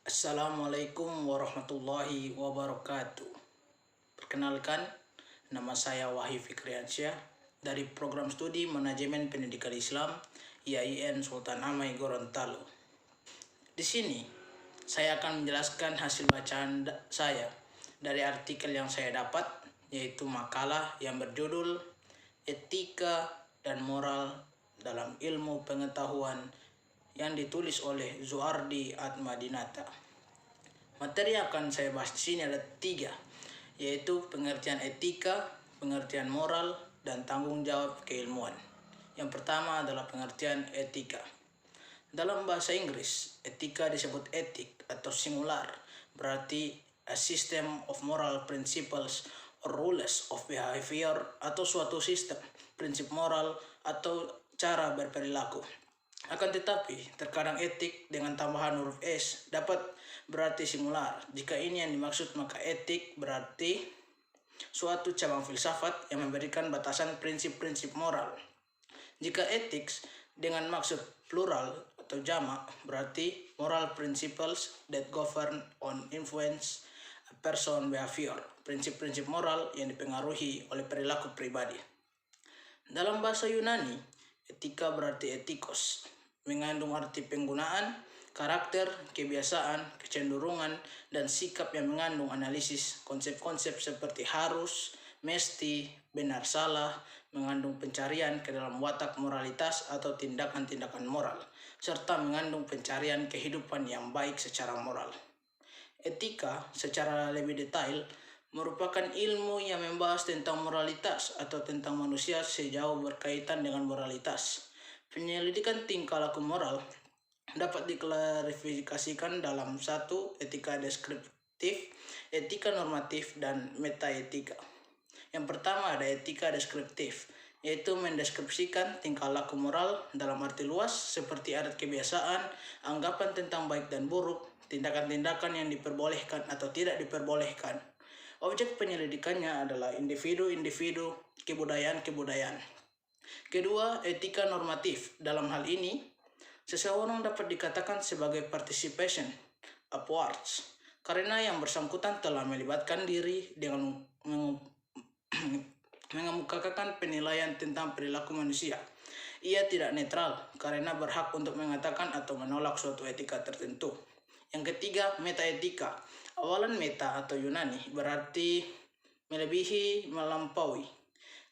Assalamualaikum warahmatullahi wabarakatuh. Perkenalkan, nama saya Wahyu Fikriansyah dari Program Studi Manajemen Pendidikan Islam IAIN Sultan Amai Gorontalo. Di sini, saya akan menjelaskan hasil bacaan saya dari artikel yang saya dapat, yaitu makalah yang berjudul Etika dan Moral dalam Ilmu Pengetahuan yang ditulis oleh Zuardi Atmadinata. Materi yang akan saya bahas di sini ada 3, yaitu pengertian etika, pengertian moral, dan tanggung jawab keilmuan. Yang pertama adalah pengertian etika. Dalam bahasa Inggris, etika disebut etik atau singular, berarti a system of moral principles or rules of behavior, atau suatu sistem, prinsip moral, atau cara berperilaku. Akan tetapi, terkadang etik dengan tambahan huruf S dapat berarti singular. Jika ini yang dimaksud, maka etik berarti suatu cabang filsafat yang memberikan batasan prinsip-prinsip moral. Jika ethics dengan maksud plural atau jamak, berarti moral principles that govern on influence a person behavior, prinsip-prinsip moral yang dipengaruhi oleh perilaku pribadi. Dalam bahasa Yunani, etika berarti etikos, mengandung arti penggunaan, karakter, kebiasaan, kecenderungan, dan sikap yang mengandung analisis konsep-konsep seperti harus, mesti, benar salah, mengandung pencarian ke dalam watak moralitas atau tindakan-tindakan moral, serta mengandung pencarian kehidupan yang baik secara moral. Etika secara lebih detail merupakan ilmu yang membahas tentang moralitas atau tentang manusia sejauh berkaitan dengan moralitas. Penyelidikan tingkah laku moral dapat diklarifikasikan dalam 1. Etika deskriptif, etika normatif, dan metaetika. Yang pertama ada etika deskriptif, yaitu mendeskripsikan tingkah laku moral dalam arti luas seperti adat kebiasaan, anggapan tentang baik dan buruk, tindakan-tindakan yang diperbolehkan atau tidak diperbolehkan. Objek penyelidikannya adalah individu-individu, kebudayaan-kebudayaan. Kedua, etika normatif. Dalam hal ini, seseorang dapat dikatakan sebagai participation upwards, karena yang bersangkutan telah melibatkan diri dengan mengemukakan penilaian tentang perilaku manusia. Ia tidak netral karena berhak untuk mengatakan atau menolak suatu etika tertentu. Yang ketiga, metaetika. Awalan meta atau Yunani berarti melebihi, melampaui.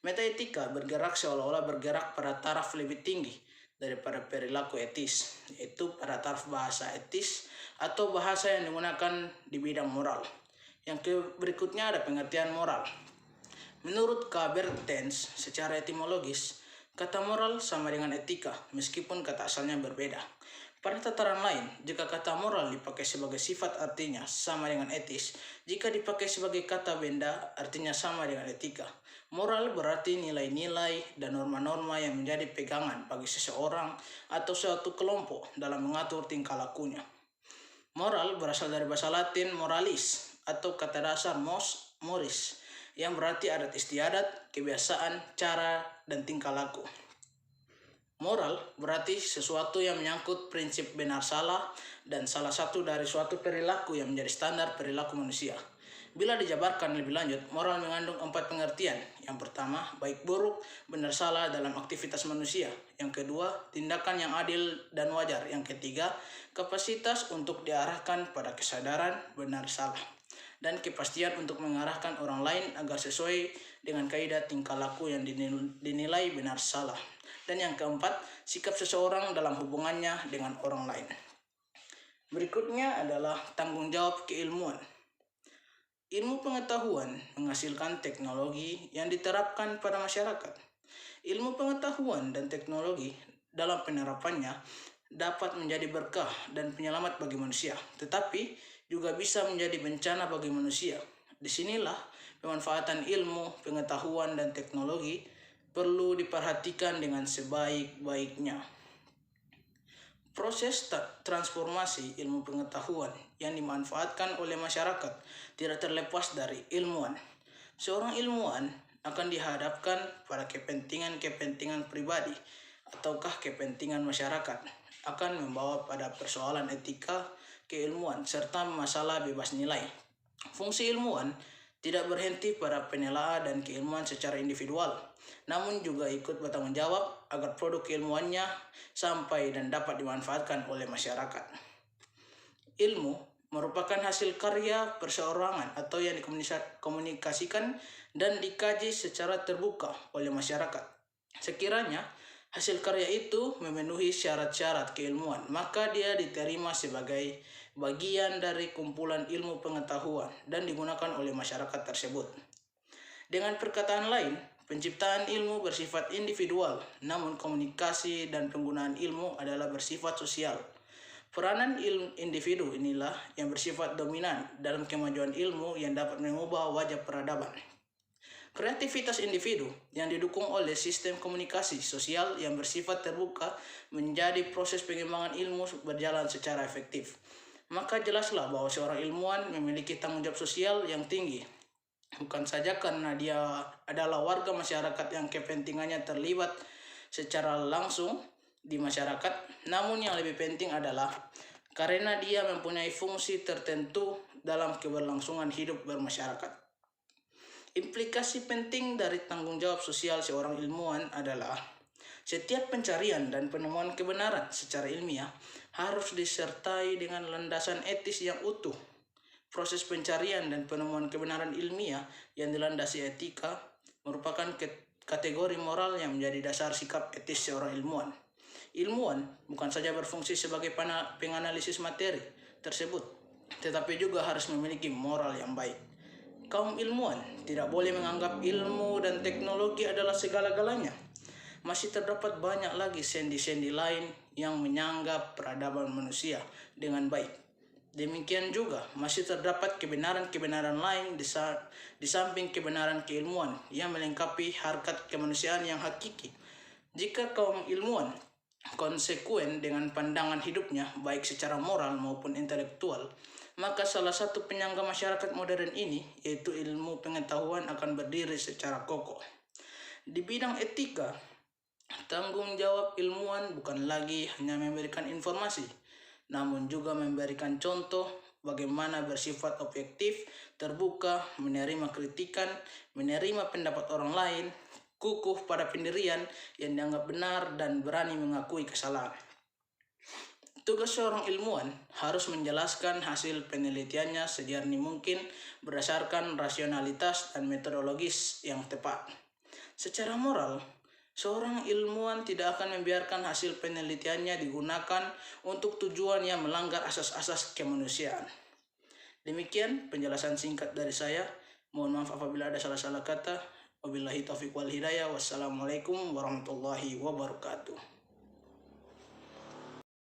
Metaetika bergerak seolah-olah bergerak pada taraf lebih tinggi daripada perilaku etis, yaitu pada taraf bahasa etis atau bahasa yang digunakan di bidang moral. Yang berikutnya ada pengertian moral. Menurut K. Bertens, secara etimologis, kata moral sama dengan etika, meskipun kata asalnya berbeda. Pada tataran lain, jika kata moral dipakai sebagai sifat artinya sama dengan etis. Jika dipakai sebagai kata benda artinya sama dengan etika. Moral berarti nilai-nilai dan norma-norma yang menjadi pegangan bagi seseorang atau suatu kelompok dalam mengatur tingkah lakunya. Moral berasal dari bahasa Latin moralis atau kata dasar mos, moris, yang berarti adat istiadat, kebiasaan, cara, dan tingkah laku. Moral berarti sesuatu yang menyangkut prinsip benar salah dan salah satu dari suatu perilaku yang menjadi standar perilaku manusia. Bila dijabarkan lebih lanjut, moral mengandung 4 pengertian. Yang pertama, baik buruk, benar salah dalam aktivitas manusia. Yang kedua, tindakan yang adil dan wajar. Yang ketiga, kapasitas untuk diarahkan pada kesadaran benar salah, dan kepastian untuk mengarahkan orang lain agar sesuai dengan kaidah tingkah laku yang dinilai benar salah. Dan yang keempat, sikap seseorang dalam hubungannya dengan orang lain. Berikutnya adalah tanggung jawab keilmuan. Ilmu pengetahuan menghasilkan teknologi yang diterapkan pada masyarakat. Ilmu pengetahuan dan teknologi dalam penerapannya dapat menjadi berkah dan penyelamat bagi manusia, tetapi juga bisa menjadi bencana bagi manusia. Disinilah pemanfaatan ilmu, pengetahuan, dan teknologi perlu diperhatikan dengan sebaik-baiknya. Proses transformasi ilmu pengetahuan yang dimanfaatkan oleh masyarakat tidak terlepas dari ilmuwan. Seorang ilmuwan akan dihadapkan pada kepentingan-kepentingan pribadi ataukah kepentingan masyarakat, akan membawa pada persoalan etika, keilmuan, serta masalah bebas nilai. Fungsi ilmuwan tidak berhenti pada penelaan dan keilmuan secara individual, namun juga ikut bertanggung jawab agar produk keilmuannya sampai dan dapat dimanfaatkan oleh masyarakat. Ilmu merupakan hasil karya perseorangan atau yang dikomunikasikan dan dikaji secara terbuka oleh masyarakat. Sekiranya hasil karya itu memenuhi syarat-syarat keilmuan, maka dia diterima sebagai bagian dari kumpulan ilmu pengetahuan dan digunakan oleh masyarakat tersebut. Dengan perkataan lain, penciptaan ilmu bersifat individual, namun komunikasi dan penggunaan ilmu adalah bersifat sosial. Peranan individu inilah yang bersifat dominan dalam kemajuan ilmu yang dapat mengubah wajah peradaban. Kreativitas individu yang didukung oleh sistem komunikasi sosial yang bersifat terbuka menjadi proses pengembangan ilmu berjalan secara efektif. Maka jelaslah bahwa seorang ilmuwan memiliki tanggung jawab sosial yang tinggi. Bukan saja karena dia adalah warga masyarakat yang kepentingannya terlibat secara langsung di masyarakat, namun yang lebih penting adalah karena dia mempunyai fungsi tertentu dalam keberlangsungan hidup bermasyarakat. Implikasi penting dari tanggung jawab sosial seorang ilmuwan adalah setiap pencarian dan penemuan kebenaran secara ilmiah harus disertai dengan landasan etis yang utuh. Proses pencarian dan penemuan kebenaran ilmiah yang dilandasi etika merupakan kategori moral yang menjadi dasar sikap etis seorang ilmuwan. Ilmuwan bukan saja berfungsi sebagai penganalisis materi tersebut, tetapi juga harus memiliki moral yang baik. Kaum ilmuwan tidak boleh menganggap ilmu dan teknologi adalah segala-galanya. Masih terdapat banyak lagi sendi-sendi lain yang menyanggap peradaban manusia dengan baik. Demikian juga masih terdapat kebenaran-kebenaran lain di samping kebenaran keilmuan yang melengkapi harkat kemanusiaan yang hakiki. Jika kaum ilmuwan konsekuen dengan pandangan hidupnya baik secara moral maupun intelektual, maka salah satu penyangga masyarakat modern ini, yaitu ilmu pengetahuan, akan berdiri secara kokoh. Di bidang etika, tanggung jawab ilmuwan bukan lagi hanya memberikan informasi, namun juga memberikan contoh bagaimana bersifat objektif, terbuka, menerima kritikan, menerima pendapat orang lain, kukuh pada pendirian yang dianggap benar, dan berani mengakui kesalahan. Tugas seorang ilmuwan harus menjelaskan hasil penelitiannya sejernih mungkin berdasarkan rasionalitas dan metodologis yang tepat. Secara moral, seorang ilmuwan tidak akan membiarkan hasil penelitiannya digunakan untuk tujuan yang melanggar asas-asas kemanusiaan. Demikian penjelasan singkat dari saya. Mohon maaf apabila ada salah-salah kata. Wabillahi taufiq wal hidayah. Wassalamualaikum warahmatullahi wabarakatuh.